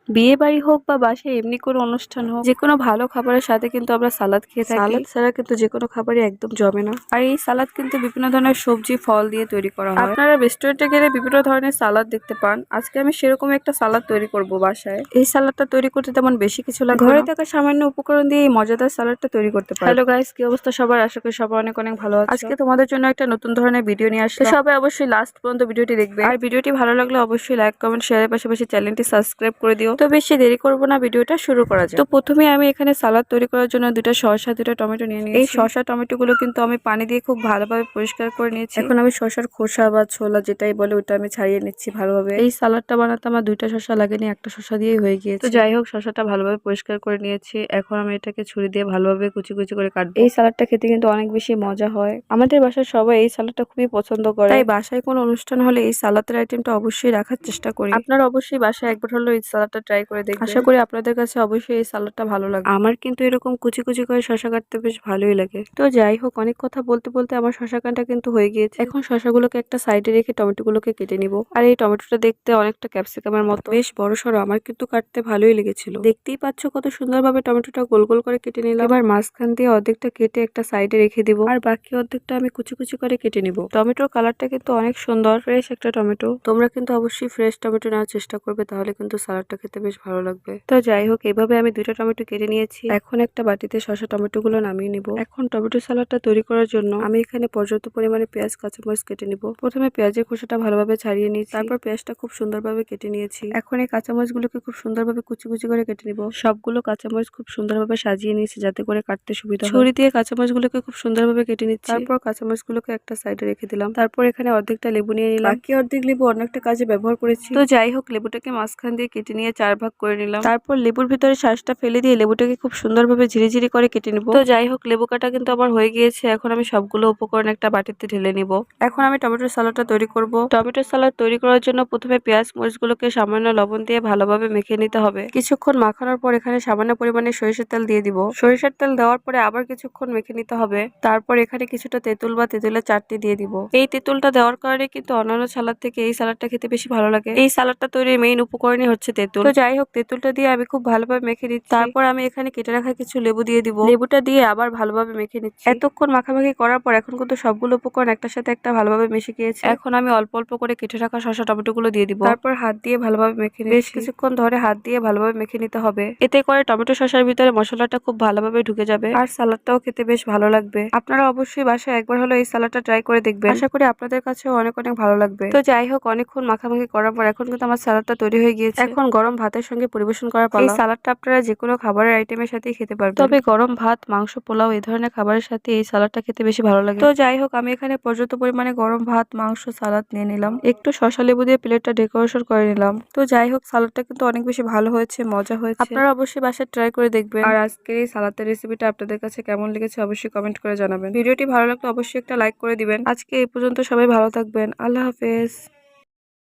বিয়ে বাড়ি হোক বা বাসায় এমনি কোনো অনুষ্ঠান হোক, যেকোনো ভালো খাবারের সাথে কিন্তু আমরা সালাদ খেয়ে থাকি। সালাদ ছাড়া কিন্তু যেকোনো খাবারই একদম জমে না। আর এই সালাদ কিন্তু বিভিন্ন ধরনের সবজি ফল দিয়ে তৈরি করা হয়। আপনারা রেস্টুরেন্টে গেলে বিভিন্ন ধরনের সালাদ দেখতে পান। আজকে আমি সেরকম একটা সালাদ তৈরি করব বাসায়। এই সালাদটা তৈরি করতে তেমন বেশি কিছু লাগবে না, ঘরে থাকা সামান্য উপকরণ দিয়ে এই মজাদার সালাদটা তৈরি করতে পারবেন। হ্যালো গাইস, কি অবস্থা সবার? আশা করি সবাই অনেক অনেক ভালো আছে। আজকে তোমাদের জন্য একটা নতুন ধরনের ভিডিও নিয়ে আসলাম। সবাই অবশ্যই লাস্ট পর্যন্ত ভিডিওটি দেখবে। আর ভিডিওটি ভালো লাগলে অবশ্যই লাইক কমেন্ট শেয়ারের পাশাপাশি চ্যানেলটি সাবস্ক্রাইব করে দিও। তো বেশি দেরি করব না, ভিডিওটা শুরু করা যাক। তো প্রথমে আমি এখানে সালাদ তৈরি করার জন্য দুটো শসা দুটো টমেটো নিয়ে নিয়েছি। এই শসা টমেটো গুলো কিন্তু আমি পানি দিয়ে খুব ভালোভাবে পরিষ্কার করে নিয়েছি। এখন আমি শসার খোসা বা ছোলা যেটাই বলে ওটা আমি ছাড়িয়ে নিচ্ছি ভালোভাবে। এই সালাদটা বানাতে আমার দুইটা শসা লাগেনি, একটা শসা দিয়েই হয়ে গিয়েছে। তো যাই হোক, শসাটা ভালোভাবে পরিষ্কার করে নিয়েছি। এখন আমি এটাকে ছুরি দিয়ে ভালোভাবে কুচি কুচি করে কাটবো। এই সালাদটা খেতে কিন্তু অনেক বেশি মজা হয়। আমাদের বাসার সবাই এই সালাদটা খুবই পছন্দ করে, তাই বাসায় কোনো অনুষ্ঠান হলে এই সালাদের আইটেমটা অবশ্যই রাখার চেষ্টা করি। আপনারা অবশ্যই বাসায় একবার হলো এই সালাদটা ট্রাই করে দেখবেন। আশা করি আপনাদের কাছে অবশ্যই এই সালাদটা ভালো লাগে। আমার কিন্তু এরকম কুচি কুচি করে শসা কাটতে বেশ ভালোই লাগে। তো যাই হোক, অনেক কথা বলতে বলতে আমার শসা কাটা কিন্তু হয়ে গিয়েছে। এখন শসাগুলোকে একটা সাইডে রেখে টমেটো গুলোকে কেটে নিব। আর এই টমেটোটা দেখতে অনেকটা ক্যাপসিকামের মতো, বেশ বড় সড়ো। আমার কিন্তু কাটতে ভালোই লেগেছিল। দেখতেই পাচ্ছ কত সুন্দরভাবে টমেটোটা গোল গোল করে কেটে নিলাম। এবার মাঝখান দিয়ে অর্ধেকটা কেটে একটা সাইডে রেখে দিব, আর বাকি অর্ধেকটা আমি কুচি কুচি করে কেটে নিব। টমেটোর কালারটা কিন্তু অনেক সুন্দর, ফ্রেশ একটা টমেটো। তোমরা কিন্তু অবশ্যই ফ্রেশ টমেটো নেওয়ার চেষ্টা করবে, তাহলে কিন্তু সালাডটা খেতে বেশ ভালো লাগবে। তো যাই হোক, এভাবে আমি দুইটা টমেটো কেটে নিয়েছি। এখন একটা বাটিতে শসা টমেটো গুলো নামিয়ে নিব। এখন টমেটো সালাডটা তৈরি করার জন্য আমি এখানে পর্যাপ্ত পরিমাণে পেঁয়াজ কাঁচামরিচ কেটে নিব। প্রথমে পেঁয়াজের খোসাটা ভালোভাবে ছাড়িয়ে নিয়েছি, তারপর পেঁয়াজটা খুব সুন্দরভাবে কেটে নিয়েছি। এখন এই কাঁচামরিচ গুলোকে খুব সুন্দরভাবে কুচি কুচি করে কেটে নিব। সবগুলো কাঁচামরিচ খুব সুন্দরভাবে সাজিয়ে নিয়েছি যাতে করে কাটতে সুবিধা হয়। ছুরি দিয়ে কাঁচামরিচ গুলোকে খুব সুন্দরভাবে কেটে নিচ্ছি। তারপর কাঁচামরিচ গুলোকে একটা সাইডে রেখে দিলাম। তারপর এখানে অর্ধেকটা লেবু নিয়ে নিলাম, বাকি অর্ধেক লেবু অন্য একটা কাজে ব্যবহার করেছি। তো যাই হোক, লেবুটাকে মাঝখান দিয়ে কেটে নিয়ে 4 ভাগ করে নিলাম। তারপর লেবুর ভিতরে শ্বাসটা ফেলে দিয়ে লেবুটাকে খুব সুন্দরভাবে ঝিরিঝিরি করে কেটে নিব। তো যাই হোক, লেবু কাটা কিন্তু আমার হয়ে গিয়েছে। এখন আমি সবগুলো উপকরণ একটা বাটিতে ঢেলে নিব। এখন আমি টমেটোর সালাদটা তৈরি করব। টমেটোর সালাদ তৈরি করার জন্য প্রথমে পেঁয়াজ মরিচগুলোকে সামান্য লবণ দিয়ে ভালোভাবে মেখে নিতে হবে। কিছুক্ষণ মাখানোর পর এখানে সামান্য পরিমাণে সরিষার তেল দিয়ে দিব। সরিষার তেল দেওয়ার পরে আবার কিছুক্ষণ মেখে নিতে হবে। তারপর এখানে কিছুটা তেঁতুল বা তেঁতুলের চাটনি দিয়ে দিব। এই তেঁতুলটা দেওয়ার কারণে কিন্তু অন্যান্য সালাদ থেকে এই সালাদটা খেতে বেশি ভালো লাগে। এই সালাদটা তৈরির মেইন উপকরণই হচ্ছে তেঁতুল। তো যাই হোক, তেঁতুলটা দিয়ে আমি খুব ভালোভাবে মেখে নিচ্ছি। তারপর আমি এখানে কেটে রাখা কিছু লেবু দিয়ে দিব। লেবুটা দিয়ে আবার ভালোভাবে মেখে নিচ্ছি। এতক্ষণ মাখামাখি করার পর এখন কিন্তু সবগুলো উপকরণ একটার সাথে একটা ভালোভাবে মিশে গিয়েছে। এখন আমি অল্প অল্প করে কেটে রাখা শসা টমেটো গুলো দিয়ে দিব। তারপর হাত দিয়ে ভালোভাবে মেখে নিচ্ছি। বেশ কিছুক্ষণ ধরে হাত দিয়ে ভালোভাবে মেখে নিতে হবে। এতে করে টমেটো শসার ভিতরে মশলাটা খুব ভালোভাবে ঢুকে যাবে, আর সালাদটাও খেতে বেশ ভালো লাগবে। আপনারা অবশ্যই বাসায় একবার হলো এই সালাদটা ট্রাই করে দেখবেন। আশা করি আপনাদের কাছেও অনেক অনেক ভালো লাগবে। তো যাই হোক, অনেকক্ষণ মাখামাখি করার পর এখন কিন্তু আমার সালাদটা তৈরি হয়ে গিয়েছে। এখন গরম ভাতের সঙ্গে পরিবেশন করার পালা। এই সালাদটা আপনারা যে কোনো খাবারের আইটেমের সাথেই খেতে পারবেন, তবে গরম ভাত, মাংস, পোলাও এই ধরনের খাবারের সাথে এই সালাদটা খেতে বেশি ভালো লাগে। তো যাই হোক, আমি এখানে পর্যাপ্ত পরিমাণে গরম ভাত, মাংস, সালাদ নিয়ে নিলাম। একটু শসা লেবু দিয়ে প্লেটটা ডেকোরেশন করে নিলাম। তো যাই হোক, সালাদটা কিন্তু অনেক বেশি ভালো হয়েছে, মজা হয়েছে। আপনারা অবশ্যই বাসায় ট্রাই করে দেখবেন। আর আজকের এই সালাদের রেসিপিটা আপনাদের কাছে কেমন লেগেছে অবশ্যই কমেন্ট করে জানাবেন। ভিডিওটি ভালো লাগলে অবশ্যই একটা লাইক করে দিবেন। আজকে এই পর্যন্ত, সবাই ভালো থাকবেন। আল্লাহ হাফেজ।